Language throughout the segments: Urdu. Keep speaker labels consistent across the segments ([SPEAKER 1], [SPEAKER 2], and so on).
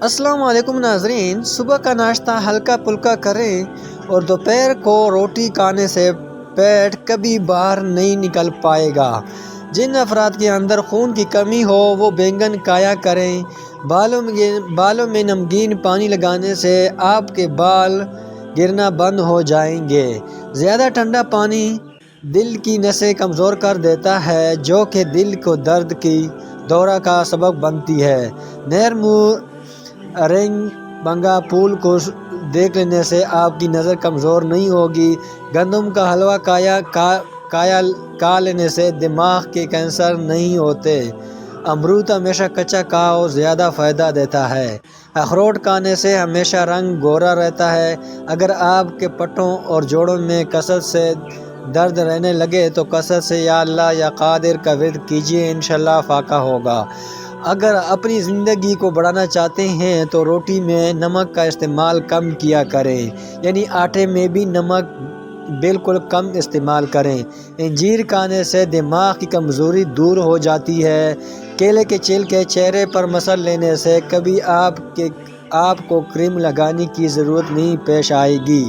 [SPEAKER 1] السلام علیکم ناظرین، صبح کا ناشتہ ہلکا پھلکا کریں اور دوپہر کو روٹی کھانے سے پیٹ کبھی باہر نہیں نکل پائے گا۔ جن افراد کے اندر خون کی کمی ہو وہ بینگن کھایا کریں۔ بالوں میں نمکین پانی لگانے سے آپ کے بال گرنا بند ہو جائیں گے۔ زیادہ ٹھنڈا پانی دل کی نسیں کمزور کر دیتا ہے جو کہ دل کو درد کی دورہ کا سبب بنتی ہے۔ نہر منہ رنگ بنگا پھول کو دیکھ لینے سے آپ کی نظر کمزور نہیں ہوگی۔ گندم کا حلوہ کھا لینے سے دماغ کے کینسر نہیں ہوتے۔ امرود ہمیشہ کچا کھاؤ، زیادہ فائدہ دیتا ہے۔ اخروٹ کھانے سے ہمیشہ رنگ گورا رہتا ہے۔ اگر آپ کے پٹھوں اور جوڑوں میں کثرت سے درد رہنے لگے تو کثرت سے یا اللہ یا قادر کا ورد کیجیے، انشاءاللہ فاقہ ہوگا۔ اگر اپنی زندگی کو بڑھانا چاہتے ہیں تو روٹی میں نمک کا استعمال کم کیا کریں، یعنی آٹے میں بھی نمک بالکل کم استعمال کریں۔ انجیر کھانے سے دماغ کی کمزوری دور ہو جاتی ہے۔ کیلے کے چھلکے چہرے پر مسل لینے سے کبھی آپ کو کریم لگانے کی ضرورت نہیں پیش آئے گی۔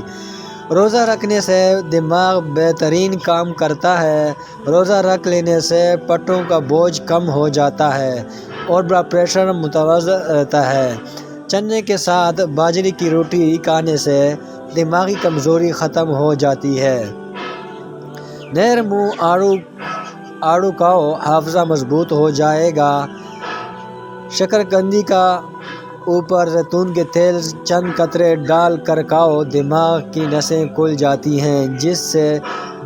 [SPEAKER 1] روزہ رکھنے سے دماغ بہترین کام کرتا ہے۔ روزہ رکھ لینے سے پٹھوں کا بوجھ کم ہو جاتا ہے اور بلڈ پریشر متوازن رہتا ہے۔ چنے کے ساتھ باجرے کی روٹی کھانے سے دماغی کمزوری ختم ہو جاتی ہے۔ نہر منہ آڑو کھاؤ، حافظہ مضبوط ہو جائے گا۔ شکرکندی کا اوپر زیتون کے تیل چند قطرے ڈال کر کھاؤ، دماغ کی نسیں کھل جاتی ہیں جس سے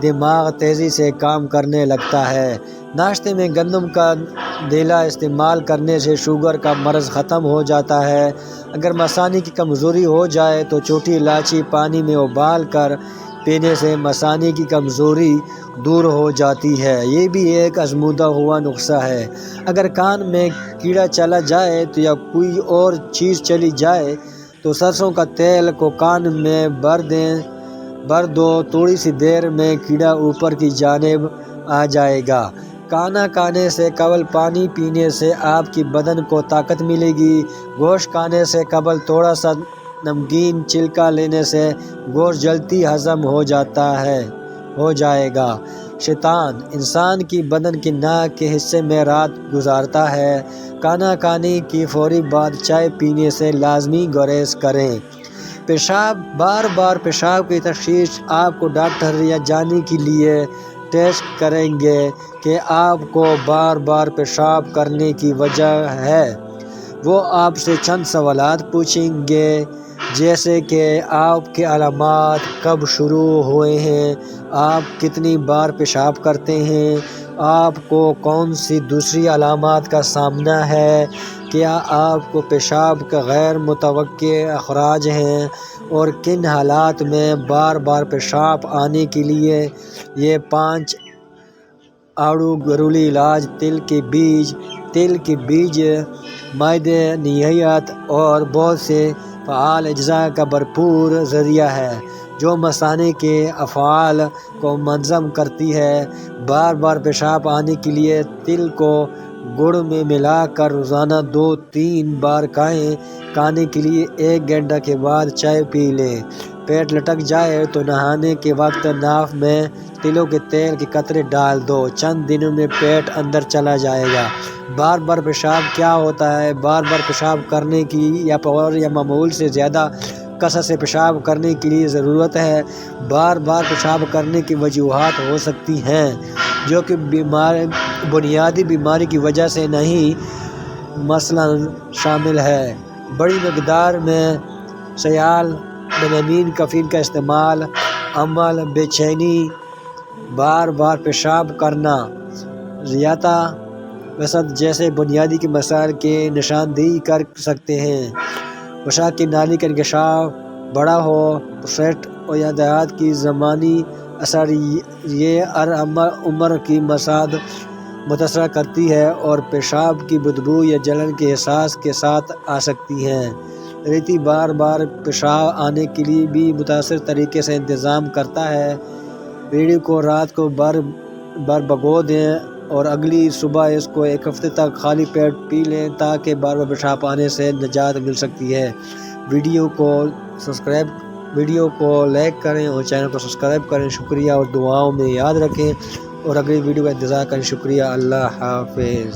[SPEAKER 1] دماغ تیزی سے کام کرنے لگتا ہے۔ ناشتے میں گندم کا دھیلا استعمال کرنے سے شوگر کا مرض ختم ہو جاتا ہے۔ اگر مثانے کی کمزوری ہو جائے تو چھوٹی الائچی پانی میں ابال کر پینے سے مثانے کی کمزوری دور ہو جاتی ہے۔ یہ بھی ایک آزمودہ ہوا نسخہ ہے۔ اگر کان میں کیڑا چلا جائے تو یا کوئی اور چیز چلی جائے تو سرسوں کا تیل کو کان میں بھر دو، تھوڑی سی دیر میں کیڑا اوپر کی جانب آ جائے گا۔ کھانا کھانے سے قبل پانی پینے سے آپ کی بدن کو طاقت ملے گی۔ گوشت کھانے سے قبل تھوڑا سا نمکین چھلکا لینے سے گوشت جلدی ہضم ہو جائے گا۔ شیطان انسان کی بدن کے ناک کے حصے میں رات گزارتا ہے۔ کھانا کھانے کی فوری بعد چائے پینے سے لازمی گریز کریں۔ بار بار پیشاب کی تشخیص آپ کو ڈاکٹر یا جاننے کے لیے ٹیسٹ کریں گے کہ آپ کو بار بار پیشاب کرنے کی وجہ ہے۔ وہ آپ سے چند سوالات پوچھیں گے جیسے کہ آپ کے علامات کب شروع ہوئے ہیں، آپ کتنی بار پیشاب کرتے ہیں، آپ کو کون سی دوسری علامات کا سامنا ہے، کیا آپ کو پیشاب کا غیر متوقع اخراج ہیں اور کن حالات میں بار بار پیشاب آنے کے لیے یہ 5 آڑو گھریلو علاج تل کے بیج معدنیات اور بہت سے فعال اجزاء کا بھرپور ذریعہ ہے جو مثانے کے افعال کو منظم کرتی ہے۔ بار بار پیشاب آنے کے لیے تل کو گڑ میں ملا کر روزانہ 2-3 بار کھائیں۔ کھانے کے 1 گھنٹہ کے بعد چائے پی لیں۔ پیٹ لٹک جائے تو نہانے کے وقت ناف میں تلوں کے تیل کے قطرے ڈال دو، چند دنوں میں پیٹ اندر چلا جائے گا۔ بار بار پیشاب کیا ہوتا ہے؟ بار بار پیشاب کرنے کی یا معمول سے زیادہ کثرت سے پیشاب کرنے کی ضرورت ہے۔ بار بار پیشاب کرنے کی وجوہات ہو سکتی ہیں جو کہ بنیادی بیماری کی وجہ سے نہیں، مثلاً شامل ہے بڑی مقدار میں سیال، ملامین کیفین کا استعمال، عمل، بے چینی، بار بار پیشاب کرنا، ذیابیطس وسط جیسے بنیادی کے مسائل کی نشاندہی کر سکتے ہیں۔ پیشاب کی نالی کا انکشاف بڑا ہو، پروسٹیٹ یا دیات کی زمانی اثر یہ ہر عمر کی مساعد متاثر کرتی ہے اور پیشاب کی بدبو یا جلن کے احساس کے ساتھ آ سکتی ہے۔ ریتی بار بار پیشاب آنے کے لیے بھی متاثر طریقے سے انتظام کرتا ہے۔ ریڑھی کو رات کو بھر بھگو دیں اور اگلی صبح اس کو 1 ہفتے تک خالی پیٹ پی لیں تاکہ بار بار پیشاب آنے سے نجات مل سکتی ہے۔ ویڈیو کو لائک کریں اور چینل کو سبسکرائب کریں۔ شکریہ اور دعاؤں میں یاد رکھیں اور اگلی ویڈیو کا انتظار کریں۔ شکریہ، اللہ حافظ۔